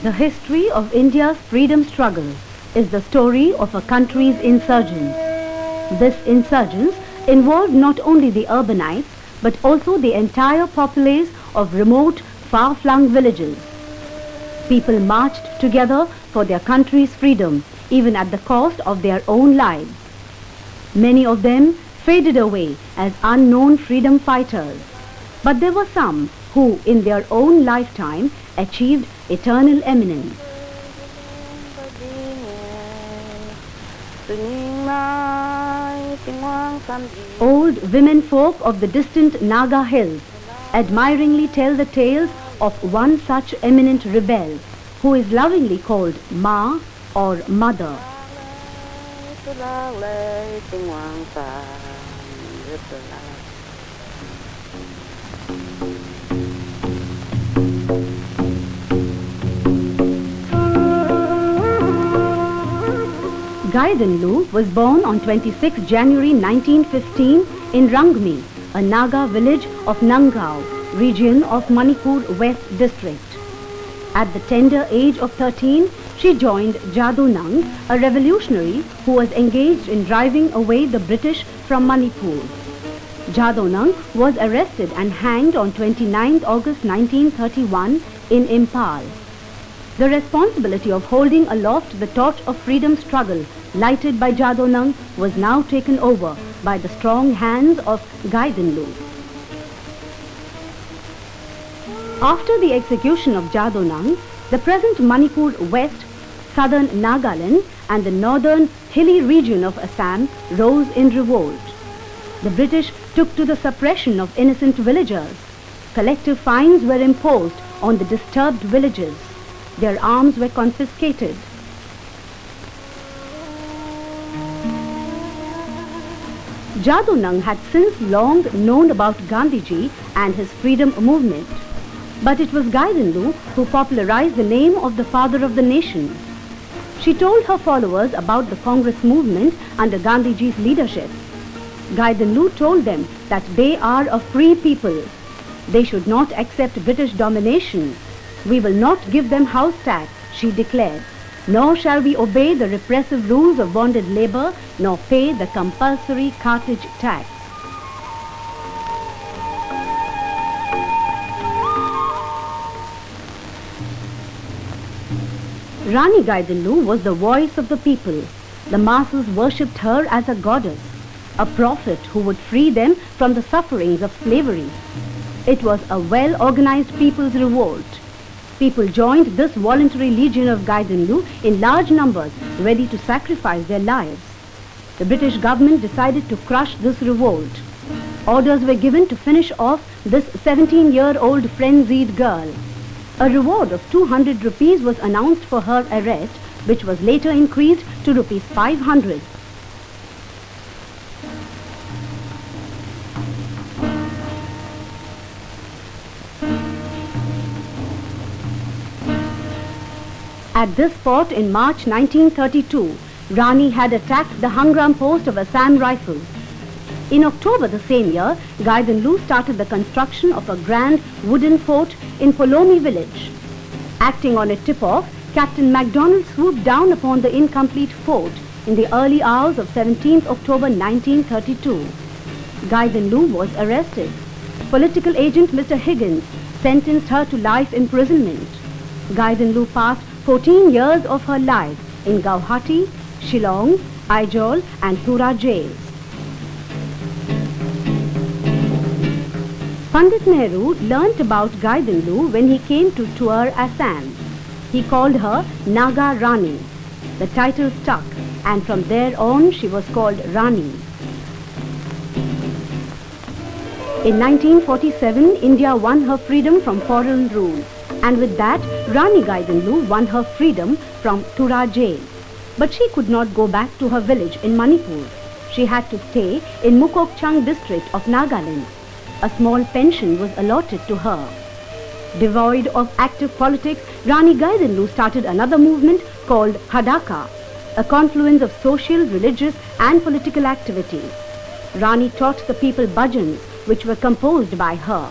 The history of India's freedom struggle is the story of a country's insurgents. This insurgence involved not only the urbanites but also the entire populace of remote, far-flung villages. People marched together for their country's freedom, even at the cost of their own lives. Many of them faded away as unknown freedom fighters, but there were some who, in their own lifetime, achieved eternal eminence. Old women folk of the distant Naga hills admiringly tell the tales of one such eminent rebel who is lovingly called Ma or Mother. Gaidanlu was born on 26 January 1915 in Rangmi, a Naga village of Nangao, region of Manipur West District. At the tender age of 13, she joined Jadonang, a revolutionary who was engaged in driving away the British from Manipur. Jadonang was arrested and hanged on 29 August 1931 in Impal. The responsibility of holding aloft the torch of freedom struggle lighted by Jadonang was now taken over by the strong hands of Gaidanlu. After the execution of Jadonang, the present Manipur West, southern Nagaland and the northern hilly region of Assam rose in revolt. The British took to the suppression of innocent villagers. Collective fines were imposed on the disturbed villages. Their arms were confiscated. Jadonang had since long known about Gandhiji and his freedom movement. But it was Gaidanlu who popularized the name of the father of the nation. She told her followers about the Congress movement under Gandhiji's leadership. Gaidanlu told them that they are a free people. They should not accept British domination. We will not give them house tax, she declared, nor shall we obey the repressive rules of bonded labor, nor pay the compulsory cartage tax. Rani Gaidanlu was the voice of the people. The masses worshipped her as a goddess, a prophet who would free them from the sufferings of slavery. It was a well-organized people's revolt. People joined this voluntary legion of Gaidanlu in large numbers, ready to sacrifice their lives. The British government decided to crush this revolt. Orders were given to finish off this 17-year-old frenzied girl. A reward of 200 rupees was announced for her arrest, which was later increased to rupees 500. At this spot in March 1932, Rani had attacked the Hangram post of Assam Rifles. In October the same year, Gaidanlu started the construction of a grand wooden fort in Polomi village. Acting on a tip-off, Captain MacDonald swooped down upon the incomplete fort in the early hours of 17th October 1932. Gaidanlu was arrested. Political agent Mr. Higgins sentenced her to life imprisonment. Gaidanlu passed 14 years of her life in Guwahati, Shillong, Aizawl and Tura jails. Pandit Nehru learnt about Gaidanlu when he came to tour Assam. He called her Naga Rani. The title stuck, and from there on she was called Rani. In 1947, India won her freedom from foreign rule, and with that Rani Gaidanlu won her freedom from Tura jail. But she could not go back to her village in Manipur. She had to stay in Mukokchang district of Nagaland. A small pension was allotted to her. Devoid of active politics, Rani Gaidanlu started another movement called Hadaka, a confluence of social, religious and political activities. Rani taught the people bhajans, which were composed by her.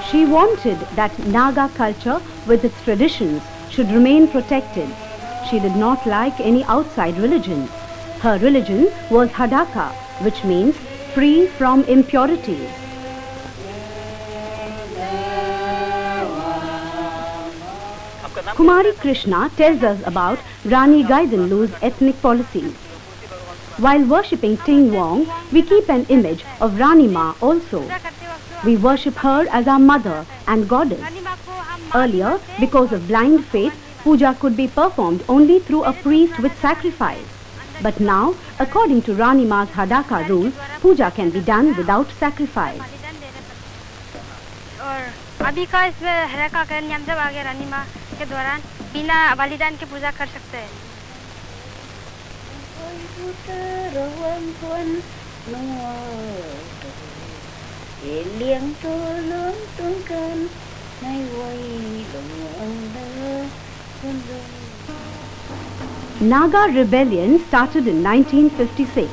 She wanted that Naga culture with its traditions should remain protected. She did not like any outside religion. Her religion was Hadaka, which means free from impurities. Kumari Krishna tells us about Rani Gaidanlu's ethnic policies. While worshipping Ting Wong, we keep an image of Rani Ma also. We worship her as our mother and goddess. Earlier, because of blind faith, puja could be performed only through a priest with sacrifice. But now, according to Rani Ma's Hadaka rules, puja can be done without sacrifice. अभी का इसमें हरका का नियम जब आ गया रानी माँ के दौरान बिना बलिदान के पूजा कर सकते हैं. Naga rebellion started in 1956.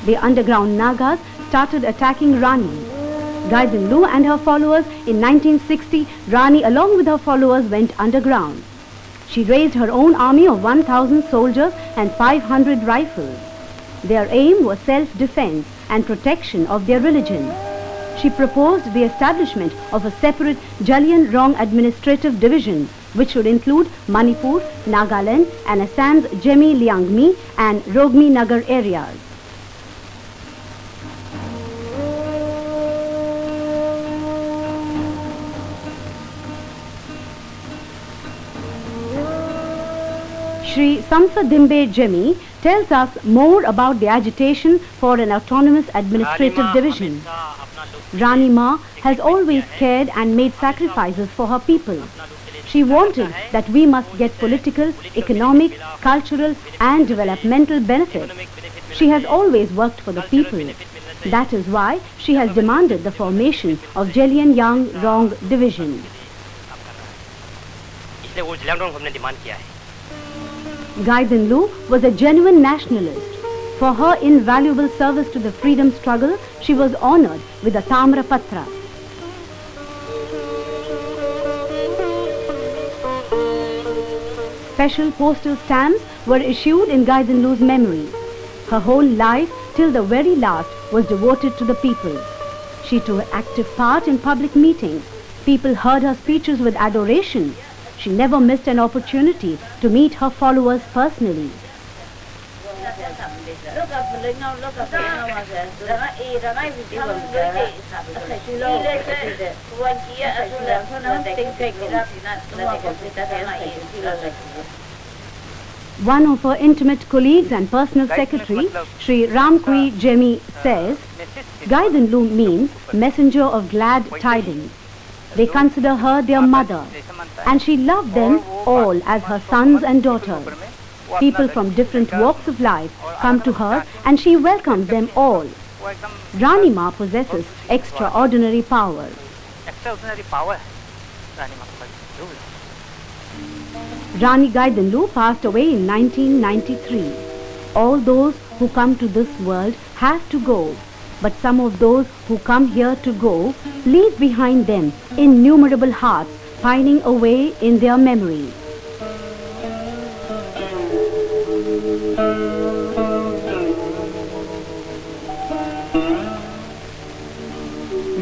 The underground Nagas started attacking Rani. Gaidanlu and her followers in 1960, Rani along with her followers went underground. She raised her own army of 1,000 soldiers and 500 rifles. Their aim was self-defense and protection of their religion. She proposed the establishment of a separate Jallianrong administrative division which should include Manipur, Nagaland and Assam's Jemi Liangmi and Rogmi Nagar areas. Shri Samsadimbe Jemi tells us more about the agitation for an autonomous administrative division. Rani Ma has always cared and made sacrifices for her people. She wanted that we must get political, economic, cultural and developmental benefits. She has always worked for the people. That is why she has demanded the formation of Jallianrong division. Gaidanlu was a genuine nationalist. For her invaluable service to the freedom struggle, she was honored with a Tamra Patra. Special postal stamps were issued in Gaidanlu's memory. Her whole life, till the very last, was devoted to the people. She took active part in public meetings. People heard her speeches with adoration. She never missed an opportunity to meet her followers personally. One of her intimate colleagues and personal secretary, Shri Ramkui Jemi, says, Gaidanlu means messenger of glad tidings. They consider her their mother, and she loved them all as her sons and daughters. People from different walks of life come to her and she welcomes them all. Rani Ma possesses extraordinary power. Rani Gaidanlu passed away in 1993. All those who come to this world have to go. But some of those who come here to go leave behind them innumerable hearts pining away in their memories.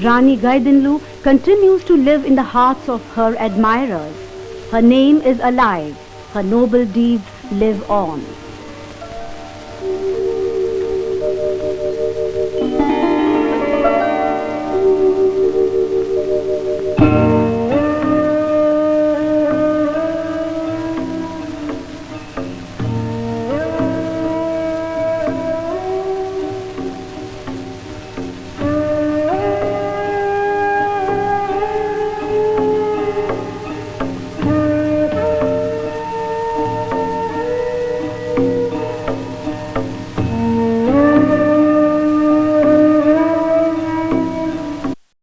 Rani Gaidanlu continues to live in the hearts of her admirers. Her name is alive. Her noble deeds live on. है।